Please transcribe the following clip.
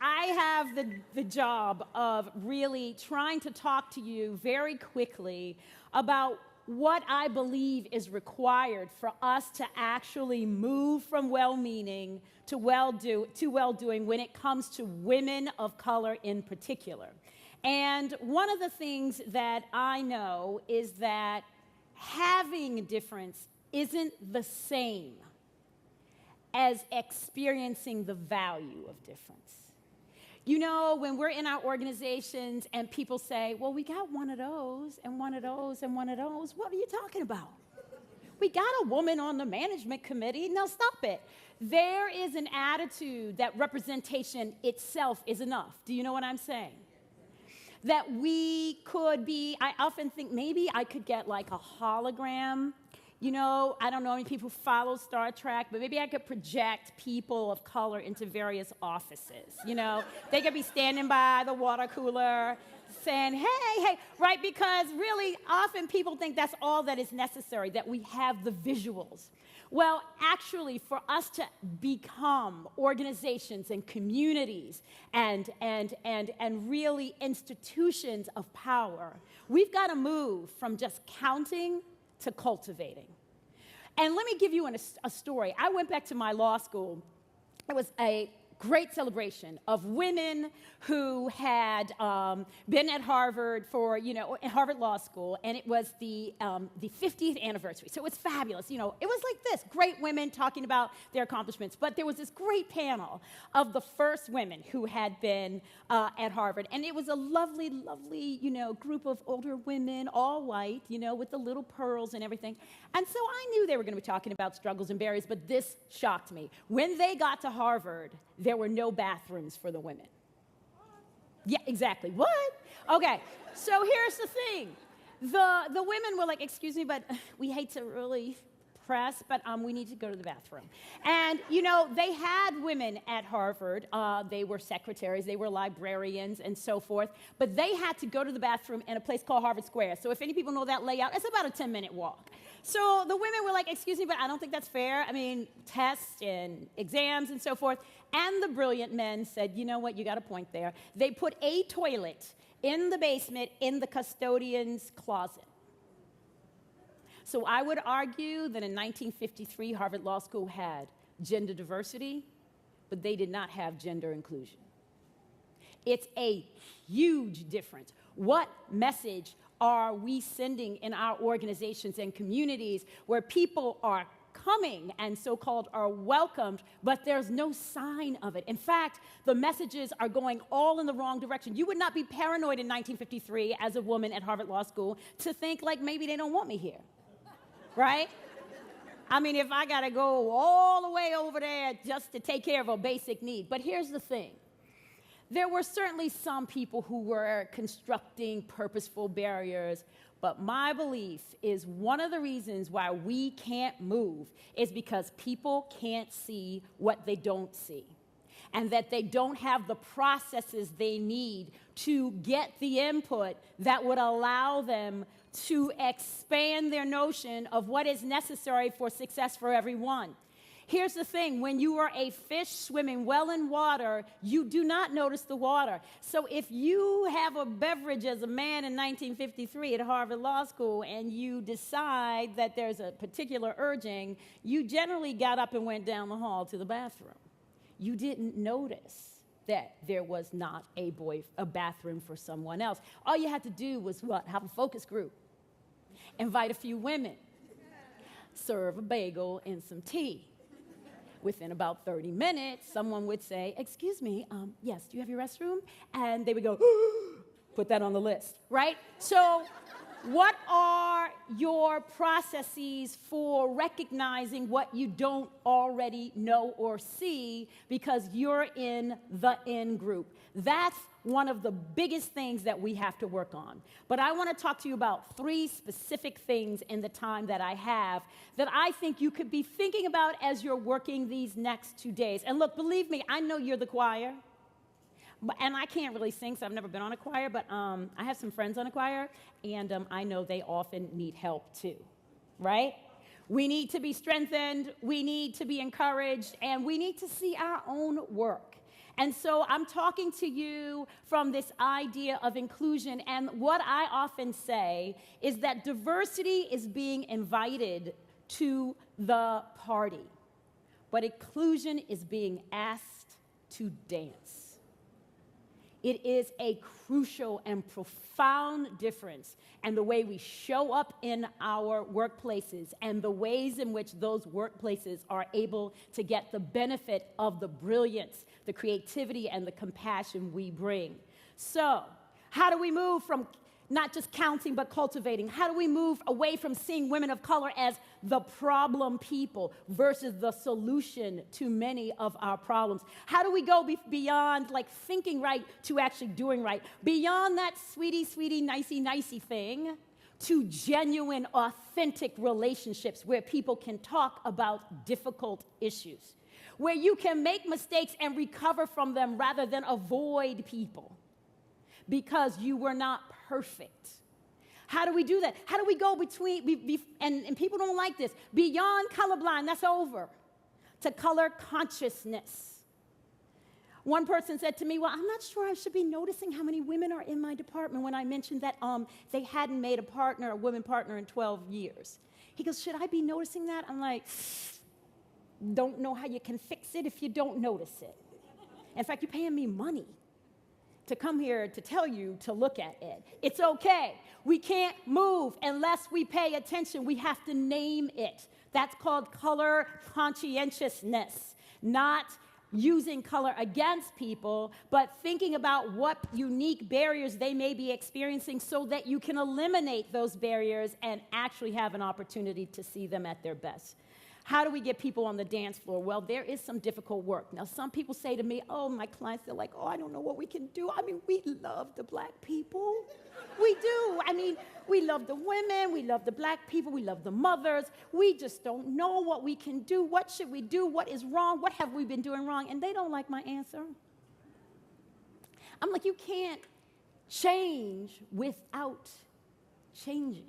I have the job of really trying to talk to you very quickly about what I believe is required for us to actually move from well-meaning to well-doing when it comes to women of color in particular. And one of the things that I know is that having a difference isn't the same as experiencing the value of difference. You know, when we're in our organizations and people say, well, we got one of those and one of those and one of those, what are you talking about? We got a woman on the management committee. No, stop it. There is an attitude that representation itself is enough. Do you know what I'm saying? That we could be, I often think maybe I could get like a hologram. You know, I don't know how many people follow Star Trek, but maybe I could project people of color into various offices. You know, they could be standing by the water cooler saying, hey, right? Because really often people think that's all that is necessary, that we have the visuals. Well, actually, for us to become organizations and communities and really institutions of power, we've got to move from just counting to cultivating. And let me give you a story. I went back to my law school. It was a great celebration of women who had been at Harvard for, at Harvard Law School, and it was the 50th anniversary. So it was fabulous. You know, it was like this, great women talking about their accomplishments. But there was this great panel of the first women who had been at Harvard, and it was a lovely, lovely, group of older women, all white, with the little pearls and everything. And so I knew they were going to be talking about struggles and barriers, but this shocked me. When they got to Harvard, there were no bathrooms for the women. Yeah, exactly. What? Okay, so here's the thing. The women were like, excuse me, but we hate to really press, but we need to go to the bathroom. And, they had women at Harvard. They were secretaries, they were librarians, and so forth. But they had to go to the bathroom in a place called Harvard Square. So if any people know that layout, it's about a 10-minute walk. So the women were like, excuse me, but I don't think that's fair. I mean, tests and exams and so forth. And the brilliant men said, you know what, you got a point there. They put a toilet in the basement in the custodian's closet. So I would argue that in 1953, Harvard Law School had gender diversity, but they did not have gender inclusion. It's a huge difference. What message are we sending in our organizations and communities where people are coming and so-called are welcomed, but there's no sign of it? In fact, the messages are going all in the wrong direction. You would not be paranoid in 1953 as a woman at Harvard Law School to think like maybe they don't want me here, right? I mean, if I got to go all the way over there just to take care of a basic need. But here's the thing. There were certainly some people who were constructing purposeful barriers, but my belief is one of the reasons why we can't move is because people can't see what they don't see, and that they don't have the processes they need to get the input that would allow them to expand their notion of what is necessary for success for everyone. Here's the thing, when you are a fish swimming well in water, you do not notice the water. So if you have a beverage as a man in 1953 at Harvard Law School and you decide that there's a particular urging, you generally got up and went down the hall to the bathroom. You didn't notice that there was not a bathroom for someone else. All you had to do was what? Have a focus group. Invite a few women. Serve a bagel and some tea. Within about 30 minutes, someone would say, excuse me, yes, do you have your restroom? And they would go, put that on the list, right? So what are your processes for recognizing what you don't already know or see because you're in the in group? That's one of the biggest things that we have to work on. But I want to talk to you about 3 specific things in the time that I have that I think you could be thinking about as you're working these next 2 days. And look, believe me, I know you're the choir. And I can't really sing, so I've never been on a choir, but I have some friends on a choir, and I know they often need help too, right? We need to be strengthened, we need to be encouraged, and we need to see our own work And so I'm talking to you from this idea of inclusion. And what I often say is that diversity is being invited to the party, but inclusion is being asked to dance. It is a crucial and profound difference in the way we show up in our workplaces and the ways in which those workplaces are able to get the benefit of the brilliance, the creativity, and the compassion we bring. So, how do we move from not just counting but cultivating? How do we move away from seeing women of color as the problem people versus the solution to many of our problems? How do we go beyond like thinking right to actually doing right? Beyond that sweetie, sweetie, nicey, nicey thing to genuine, authentic relationships where people can talk about difficult issues, where you can make mistakes and recover from them rather than avoid people because you were not perfect. How do we do that? How do we go between, and people don't like this, beyond colorblind, that's over, to color consciousness? One person said to me, well, I'm not sure I should be noticing how many women are in my department when I mentioned that they hadn't made a woman partner in 12 years. He goes, should I be noticing that? I'm like, don't know how you can fix it if you don't notice it. In fact, you're paying me money to come here to tell you to look at it. It's okay. We can't move unless we pay attention. We have to name it. That's called color conscientiousness, not using color against people, but thinking about what unique barriers they may be experiencing so that you can eliminate those barriers and actually have an opportunity to see them at their best. How do we get people on the dance floor? Well, there is some difficult work. Now, some people say to me, oh, my clients, they're like, oh, I don't know what we can do. I mean, we love the black people. We do. I mean, we love the women. We love the black people. We love the mothers. We just don't know what we can do. What should we do? What is wrong? What have we been doing wrong? And they don't like my answer. I'm like, you can't change without changing.